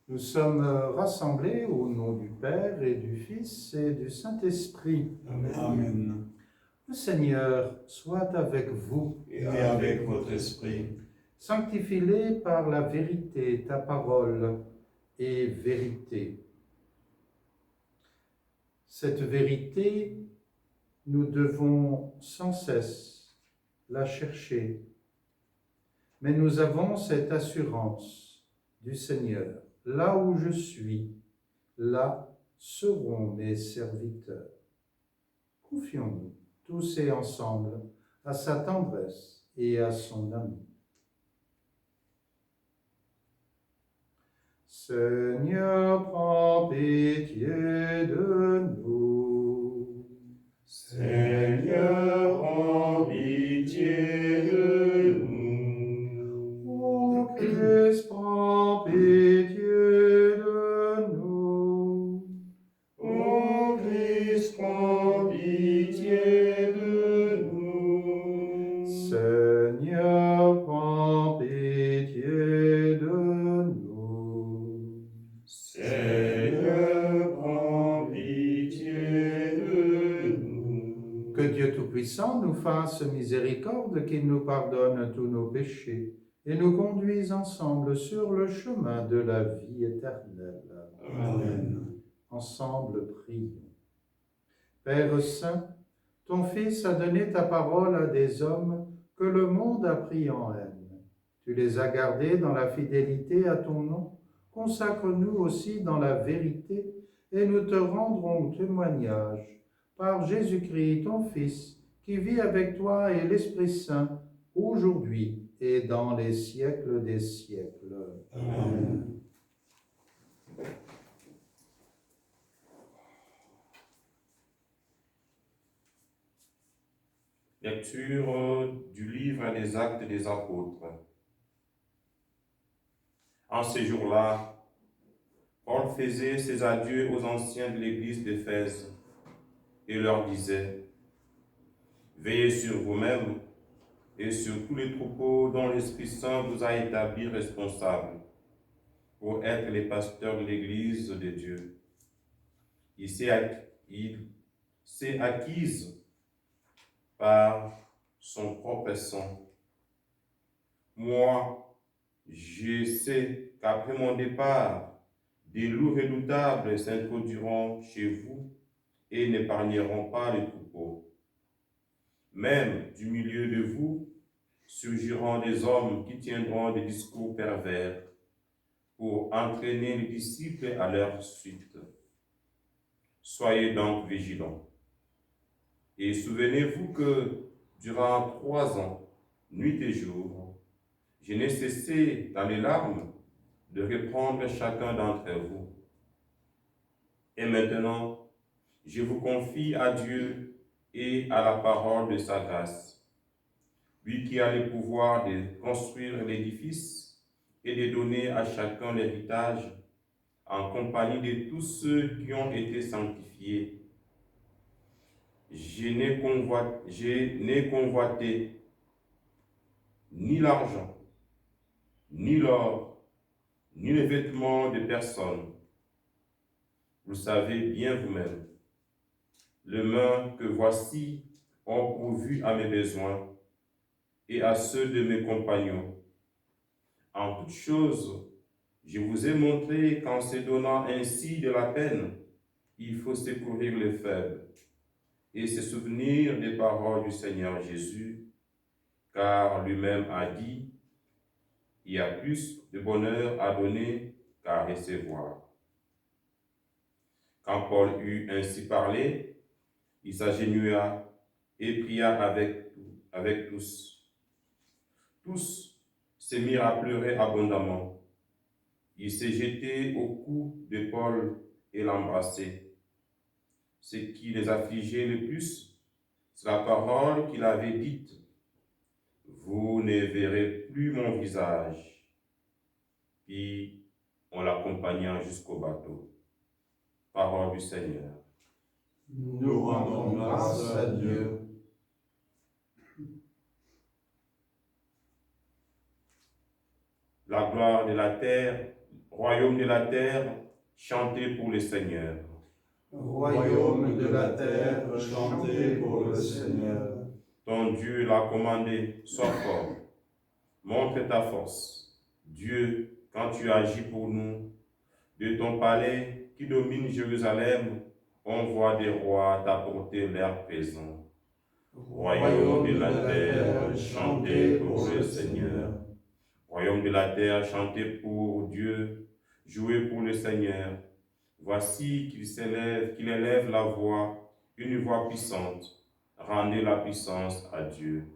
Nous sommes rassemblés au nom du Père et du Fils et du Saint-Esprit. Amen. Amen. Le Seigneur soit avec vous. Et avec votre esprit. Sanctifie-les par la vérité, ta parole est vérité. Cette vérité, nous devons sans cesse la chercher. Mais nous avons cette assurance du Seigneur. Là où je suis, là seront mes serviteurs. Confions-nous tous et ensemble à sa tendresse et à son amour. Seigneur, prends pitié de nous. Seigneur, prends pitié de nous. Ô Christ, prends pitié de nous. Ô Christ, prends pitié de nous. Seigneur, prends pitié de nous. Seigneur, prends pitié de nous. Que Dieu Tout-Puissant nous fasse miséricorde, qu'il nous pardonne tous nos péchés et nous conduise ensemble sur le chemin de la vie éternelle. Amen. Ensemble, prions. Père Saint, ton Fils a donné ta parole à des hommes que le monde a pris en haine. Tu les as gardés dans la fidélité à ton nom. Consacre-nous aussi dans la vérité et nous te rendrons témoignage par Jésus-Christ, ton Fils, qui vit avec toi et l'Esprit Saint, aujourd'hui et dans les siècles des siècles. Amen. Lecture du livre des Actes des Apôtres. En ces jours-là, Paul faisait ses adieux aux anciens de l'église d'Éphèse et leur disait : Veillez sur vous-mêmes et sur tous les troupeaux dont l'Esprit Saint vous a établis responsables pour être les pasteurs de l'église de Dieu. Il s'est acquise par son propre sang. Moi, je sais qu'après mon départ, des loups redoutables s'introduiront chez vous et n'épargneront pas les troupeaux. Même du milieu de vous surgiront des hommes qui tiendront des discours pervers pour entraîner les disciples à leur suite. Soyez donc vigilants. Et souvenez-vous que durant 3 ans, nuit et jour, je n'ai cessé dans les larmes de reprendre chacun d'entre vous. Et maintenant, je vous confie à Dieu et à la parole de sa grâce, lui qui a le pouvoir de construire l'édifice et de donner à chacun l'héritage en compagnie de tous ceux qui ont été sanctifiés. Je n'ai convoité ni l'argent, ni l'or, ni les vêtements de personne. Vous savez bien vous-même, les mains que voici ont pourvu à mes besoins et à ceux de mes compagnons. En toutes choses, je vous ai montré qu'en se donnant ainsi de la peine, il faut secourir les faibles et se souvenir des paroles du Seigneur Jésus, car lui-même a dit : il y a plus de bonheur à donner qu'à recevoir. Quand Paul eut ainsi parlé, il s'agenouilla et pria avec tous. Tous se mirent à pleurer abondamment. Il s'est jeté au cou de Paul et l'embrassait. Ce qui les affligeait le plus, c'est la parole qu'il avait dite : vous ne verrez plus mon visage. Puis on l'accompagna jusqu'au bateau. Parole du Seigneur. Nous rendons grâce à Dieu. La gloire de la terre Royaume de la terre, chantez pour le Seigneur. Royaume de la terre, chantez pour le Seigneur. Ton Dieu l'a commandé, sois fort. Montre ta force. Dieu, quand tu agis pour nous, de ton palais qui domine Jérusalem, on voit des rois t'apporter leur présent. Royaume de la terre, chantez pour le Seigneur. Royaume de la terre, chantez pour Dieu, jouez pour le Seigneur. Voici qu'il élève la voix, une voix puissante. Rendez la puissance à Dieu.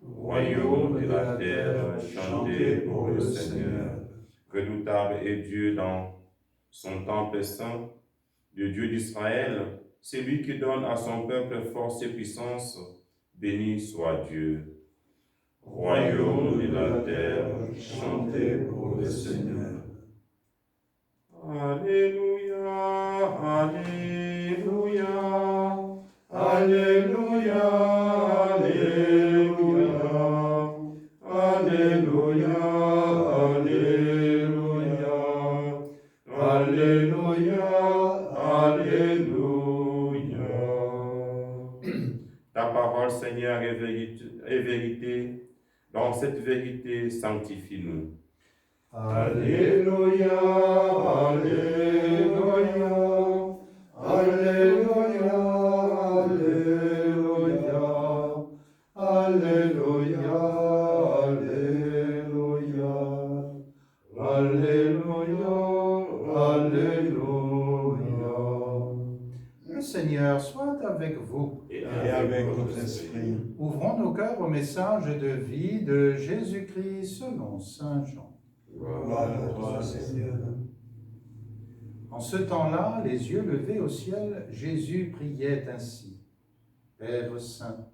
Royaume de la terre, chantez pour le Seigneur. Redoutable est Dieu dans son temple saint, le Dieu d'Israël, c'est lui qui donne à son peuple force et puissance. Béni soit Dieu. Royaume de la terre, chantez pour le Seigneur. Alléluia, Alléluia, Alléluia, Alléluia, Alléluia, Alléluia, Alléluia, Alléluia. Ta parole, Seigneur, est vérité. Dans cette vérité, sanctifie-nous. Alléluia, Alléluia, Alléluia, Alléluia, Alléluia, Alléluia, Alléluia, Alléluia. Le Seigneur soit avec vous. Et avec votre esprit. Ouvrons nos cœurs au message de vie de Jésus-Christ selon saint Jean. Gloire à toi, Seigneur. En ce temps-là, les yeux levés au ciel, Jésus priait ainsi. Père Saint,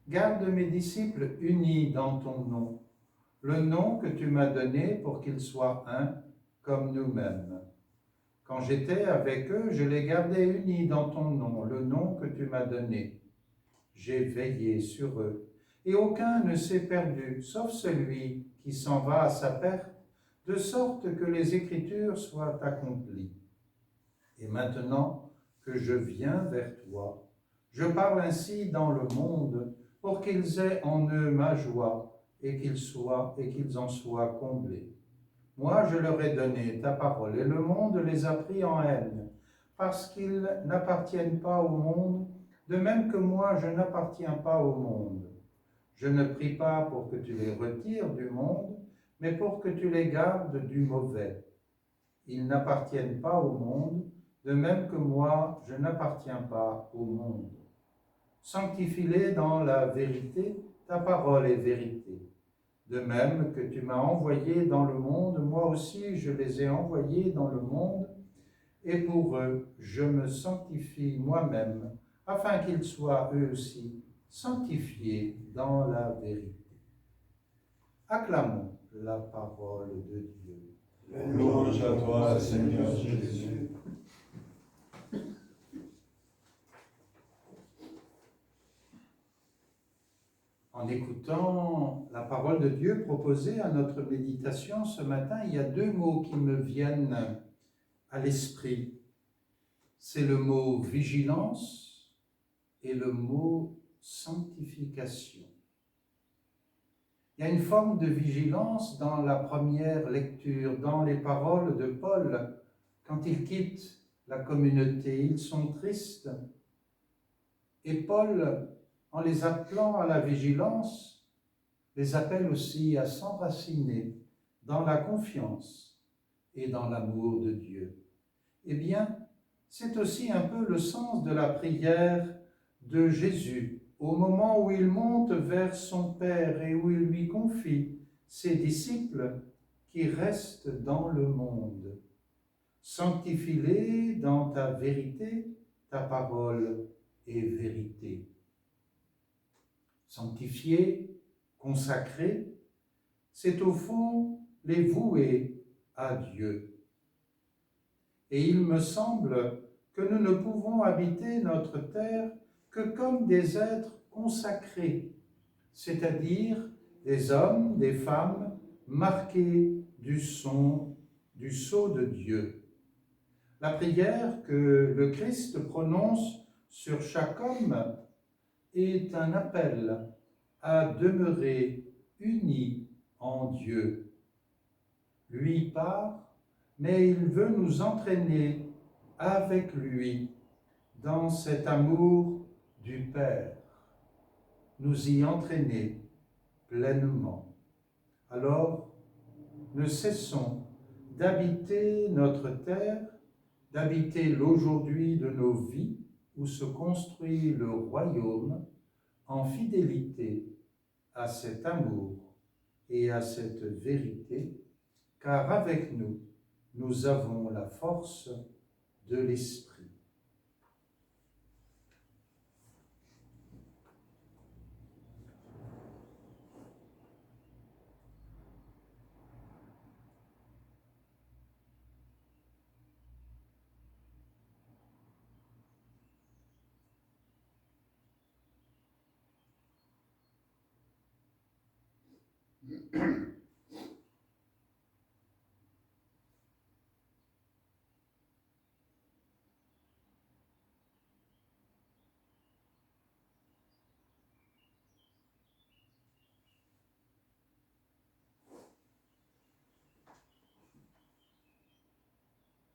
garde mes disciples unis dans ton nom, le nom que tu m'as donné pour qu'ils soient un comme nous-mêmes. Quand j'étais avec eux, je les gardais unis dans ton nom, le nom que tu m'as donné. J'ai veillé sur eux, et aucun ne s'est perdu, sauf celui qui s'en va à sa perte, de sorte que les Écritures soient accomplies. Et maintenant que je viens vers toi, je parle ainsi dans le monde, pour qu'ils aient en eux ma joie, et qu'ils en soient comblés. Moi, je leur ai donné ta parole, et le monde les a pris en haine, parce qu'ils n'appartiennent pas au monde, de même que moi, je n'appartiens pas au monde. Je ne prie pas pour que tu les retires du monde, mais pour que tu les gardes du mauvais. Ils n'appartiennent pas au monde, de même que moi, je n'appartiens pas au monde. Sanctifie-les dans la vérité, ta parole est vérité. De même que tu m'as envoyé dans le monde, moi aussi je les ai envoyés dans le monde, et pour eux je me sanctifie moi-même, afin qu'ils soient eux aussi sanctifiés dans la vérité. Acclamons la parole de Dieu. Louange à toi, Seigneur Jésus. En écoutant la parole de Dieu proposée à notre méditation ce matin, il y a deux mots qui me viennent à l'esprit. C'est le mot vigilance et le mot sanctification. Il y a une forme de vigilance dans la première lecture, dans les paroles de Paul, quand il quitte la communauté. Ils sont tristes. Et Paul, en les appelant à la vigilance, les appelle aussi à s'enraciner dans la confiance et dans l'amour de Dieu. Eh bien, c'est aussi un peu le sens de la prière de Jésus, au moment où il monte vers son Père et où il lui confie ses disciples qui restent dans le monde. Sanctifie-les dans ta vérité, ta parole est vérité. Sanctifier, consacrer, c'est au fond les vouer à Dieu. Et il me semble que nous ne pouvons habiter notre terre que comme des êtres consacrés, c'est-à-dire des hommes, des femmes marqués du du sceau de Dieu. La prière que le Christ prononce sur chaque homme est un appel à demeurer unis en Dieu. Lui part, mais il veut nous entraîner avec lui dans cet amour du Père, nous y entraîner pleinement. Alors, ne cessons d'habiter notre terre, d'habiter l'aujourd'hui de nos vies où se construit le royaume en fidélité à cet amour et à cette vérité, car avec nous, nous avons la force de l'Esprit.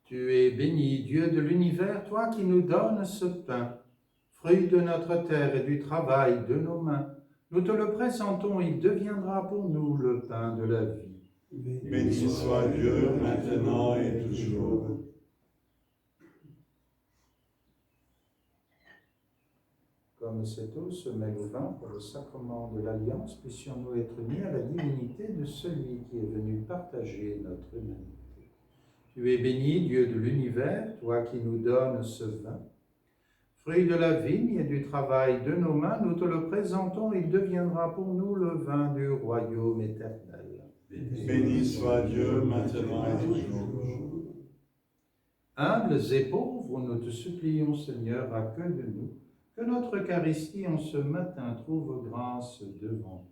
Tu es béni, Dieu de l'univers, toi qui nous donnes ce pain, fruit de notre terre et du travail de nos mains. Nous te le présentons, il deviendra pour nous le pain de la vie. Béni soit Dieu, maintenant et toujours. Comme cette eau se mêle au vin pour le sacrement de l'Alliance, puissions-nous être unis à la divinité de celui qui est venu partager notre humanité. Tu es béni, Dieu de l'univers, toi qui nous donnes ce vin. Fruit de la vigne et du travail de nos mains, nous te le présentons, il deviendra pour nous le vin du royaume éternel. Béni soit Dieu, maintenant et toujours. Humbles et pauvres, nous te supplions, Seigneur, à que de nous, que notre Eucharistie en ce matin trouve grâce devant toi.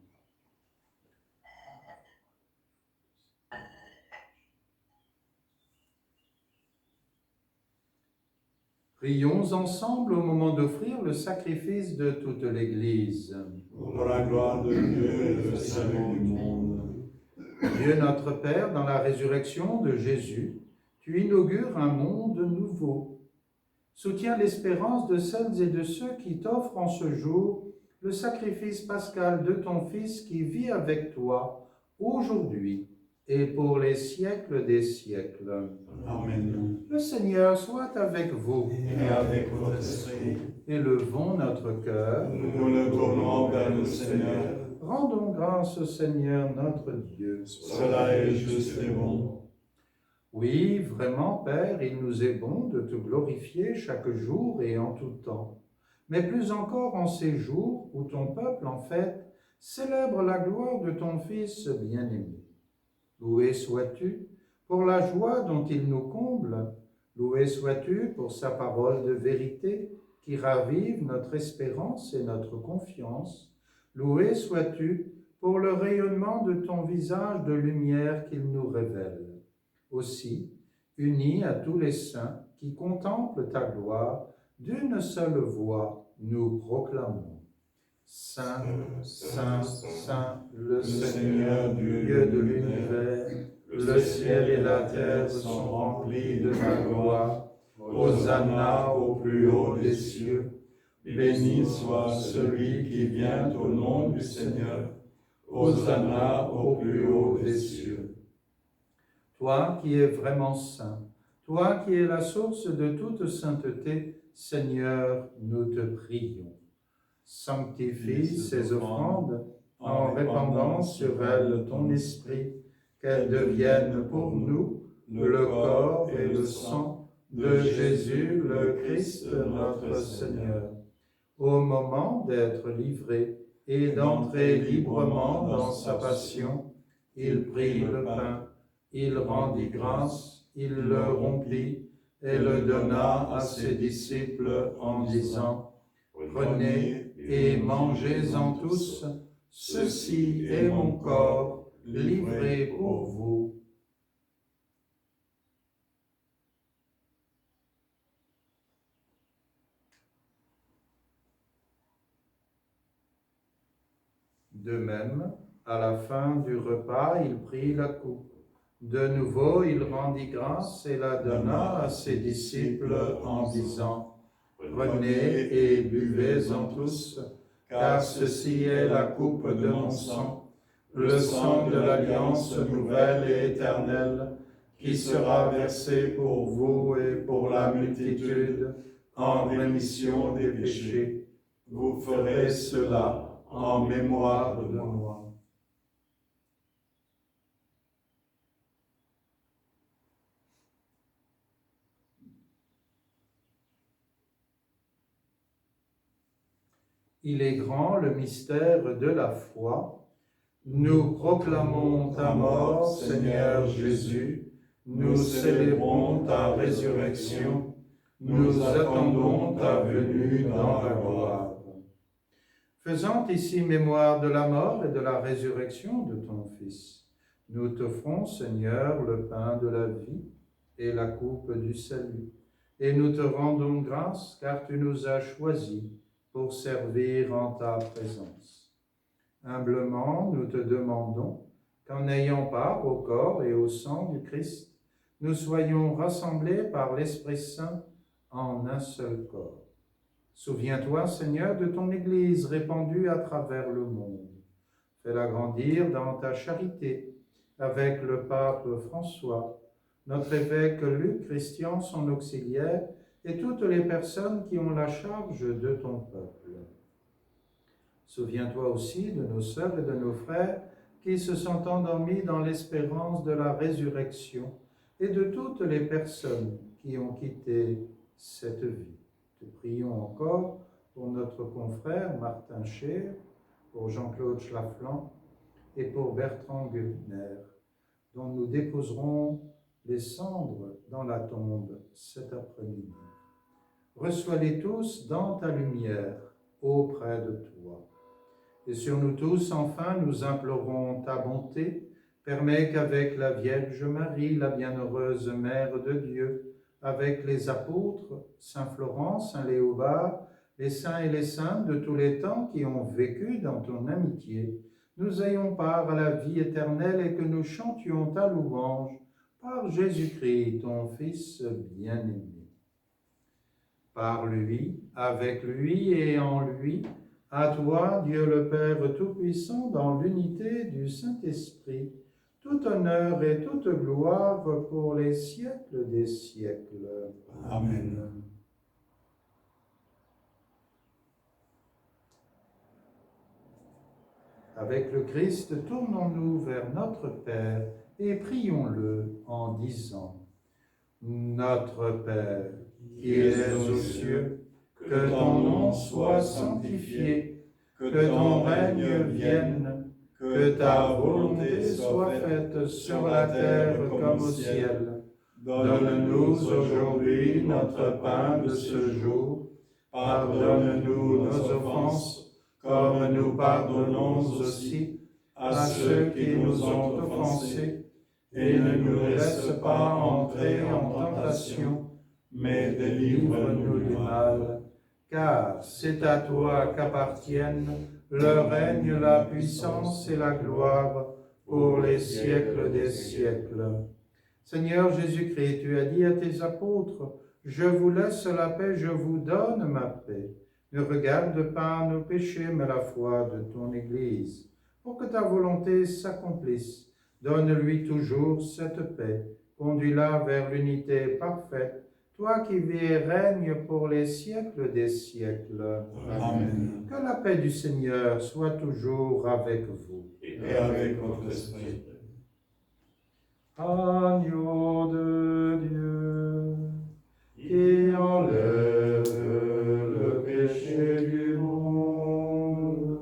Prions ensemble au moment d'offrir le sacrifice de toute l'Église. Pour la gloire de Dieu et le salut du monde. Dieu notre Père, dans la résurrection de Jésus, tu inaugures un monde nouveau. Soutiens l'espérance de celles et de ceux qui t'offrent en ce jour le sacrifice pascal de ton Fils qui vit avec toi aujourd'hui et pour les siècles des siècles. Amen. Le Seigneur soit avec vous. Et avec votre esprit. Élevons notre cœur. Nous le tournons vers le Seigneur. Rendons grâce au Seigneur notre Dieu. Cela est juste et bon. Oui, vraiment, Père, il nous est bon de te glorifier chaque jour et en tout temps, mais plus encore en ces jours où ton peuple, en fait, célèbre la gloire de ton Fils bien-aimé. Loué sois-tu pour la joie dont il nous comble, loué sois-tu pour sa parole de vérité qui ravive notre espérance et notre confiance, loué sois-tu pour le rayonnement de ton visage de lumière qu'il nous révèle. Aussi, unis à tous les saints qui contemplent ta gloire, d'une seule voix nous proclamons. Saint, Saint, Saint, le Seigneur, Dieu de l'univers, le ciel et la terre sont remplis de ta gloire. Hosanna au plus haut des cieux. Béni soit celui qui vient au nom du Seigneur. Hosanna au plus haut des cieux. Toi qui es vraiment saint, toi qui es la source de toute sainteté, Seigneur, nous te prions. Sanctifie ces offrandes en répandant sur elles ton esprit, qu'elles deviennent pour nous le corps et le sang de Jésus le Christ notre Seigneur. Au moment d'être livré et d'entrer librement dans sa passion, il prit le pain, il rendit grâce, il le rompit et le donna à ses disciples en disant « Prenez et mangez-en tous, ceci est mon corps livré pour vous. » De même, à la fin du repas, il prit la coupe. De nouveau, il rendit grâce et la donna à ses disciples en disant, « Prenez et buvez-en tous, car ceci est la coupe de mon sang, le sang de l'alliance nouvelle et éternelle, qui sera versé pour vous et pour la multitude en rémission des péchés. Vous ferez cela en mémoire de moi. » Il est grand le mystère de la foi. Nous proclamons ta mort, Seigneur Jésus. Nous célébrons ta résurrection. Nous attendons ta venue dans la gloire. Faisant ici mémoire de la mort et de la résurrection de ton Fils, nous t'offrons, Seigneur, le pain de la vie et la coupe du salut. Et nous te rendons grâce, car tu nous as choisis pour servir en ta présence. Humblement, nous te demandons qu'en ayant part au corps et au sang du Christ, nous soyons rassemblés par l'Esprit Saint en un seul corps. Souviens-toi, Seigneur, de ton Église répandue à travers le monde. Fais-la grandir dans ta charité avec le pape François, notre évêque Luc Christian, son auxiliaire, et toutes les personnes qui ont la charge de ton peuple. Souviens-toi aussi de nos sœurs et de nos frères qui se sont endormis dans l'espérance de la résurrection et de toutes les personnes qui ont quitté cette vie. Te prions encore pour notre confrère Martin Scheer, pour Jean-Claude Schlaflan et pour Bertrand Gürtner, dont nous déposerons les cendres dans la tombe cet après-midi. Reçois-les tous dans ta lumière, auprès de toi. Et sur nous tous, enfin, nous implorons ta bonté. Permets qu'avec la Vierge Marie, la bienheureuse Mère de Dieu, avec les apôtres, Saint Florent, Saint Léobard, les saints et les saintes de tous les temps qui ont vécu dans ton amitié, nous ayons part à la vie éternelle et que nous chantions ta louange par Jésus-Christ, ton Fils bien-aimé. Par lui, avec lui et en lui, à toi, Dieu le Père Tout-Puissant, dans l'unité du Saint-Esprit, tout honneur et toute gloire pour les siècles des siècles. Amen. Avec le Christ, tournons-nous vers notre Père et prions-le en disant, « Notre Père, qui es aux cieux, que ton nom soit sanctifié, que ton règne vienne, que ta volonté soit faite sur la terre comme au ciel. Donne-nous aujourd'hui notre pain de ce jour. Pardonne-nous nos offenses, comme nous pardonnons aussi à ceux qui nous ont offensés. Et ne nous laisse pas entrer en tentation, mais délivre-nous du mal. Car c'est à toi qu'appartiennent le règne, la puissance et la gloire pour les siècles des siècles. Seigneur Jésus-Christ, tu as dit à tes apôtres, « Je vous laisse la paix, je vous donne ma paix. Ne regarde pas nos péchés, mais la foi de ton Église, pour que ta volonté s'accomplisse. Donne-lui toujours cette paix, conduis-la vers l'unité parfaite, toi qui vis et règnes pour les siècles des siècles. Amen. Que la paix du Seigneur soit toujours avec vous. Et avec votre esprit. Agneau de Dieu, qui enlève le péché du monde,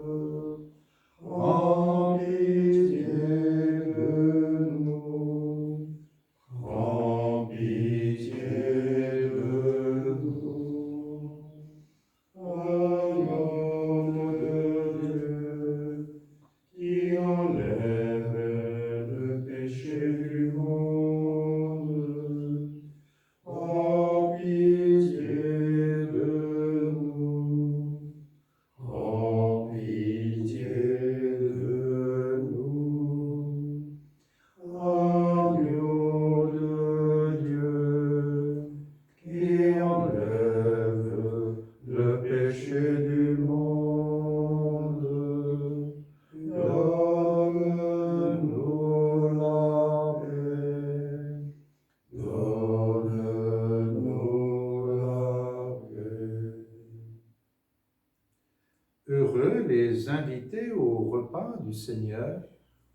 en pitié de nous, en pitié de nous. Agneau de Dieu, qui enlève le péché du monde, en pitié de nous, en pitié de du Seigneur.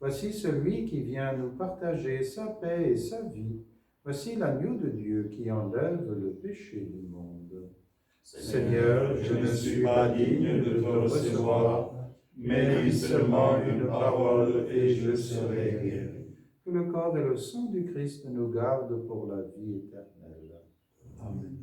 Voici celui qui vient nous partager sa paix et sa vie. Voici l'agneau de Dieu qui enlève le péché du monde. Seigneur, je ne suis pas digne de te recevoir, mais dis seulement une parole et je serai guéri. Que le corps et le sang du Christ nous gardent pour la vie éternelle. Amen.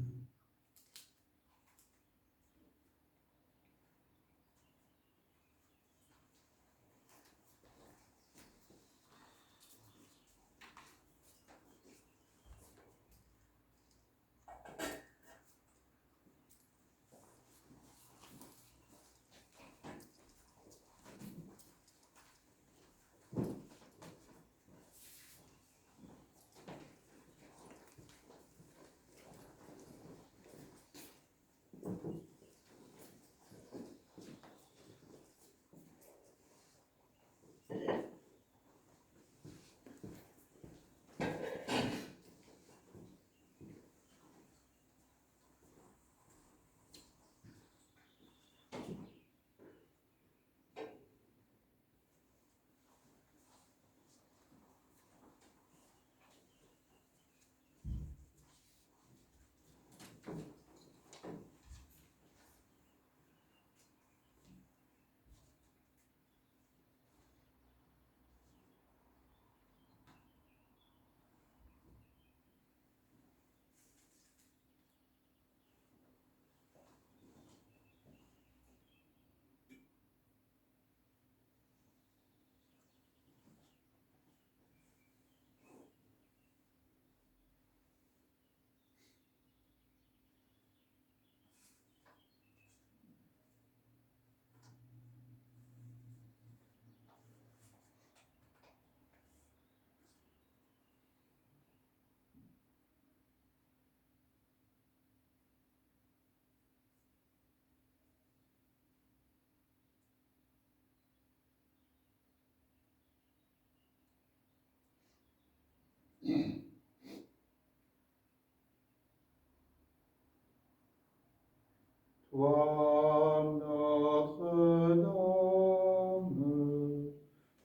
Toi, Notre-Dame,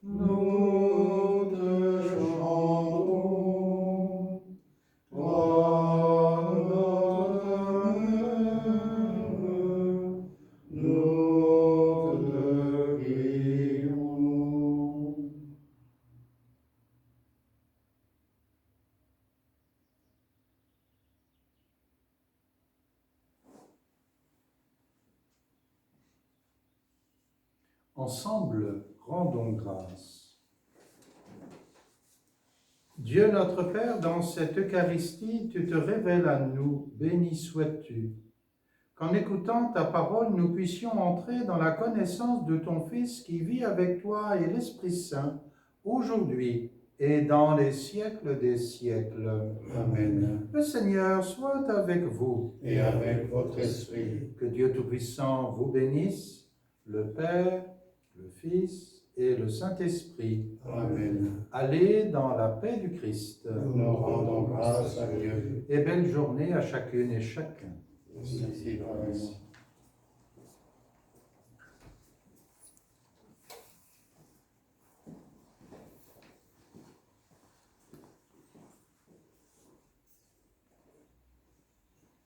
nous te chantons. Toi, notre Mère, nous te prions. Ensemble, rendons grâce. Dieu notre Père, dans cette Eucharistie, tu te révèles à nous, béni sois-tu. Qu'en écoutant ta parole, nous puissions entrer dans la connaissance de ton Fils qui vit avec toi et l'Esprit Saint, aujourd'hui et dans les siècles des siècles. Amen. Le Seigneur soit avec vous. Et avec votre esprit. Que Dieu Tout-Puissant vous bénisse, le Père, le Fils et le Saint-Esprit. Amen. Allez dans la paix du Christ. Nous rendons grâce à Dieu. Et belle journée à chacune et chacun. Merci, Père.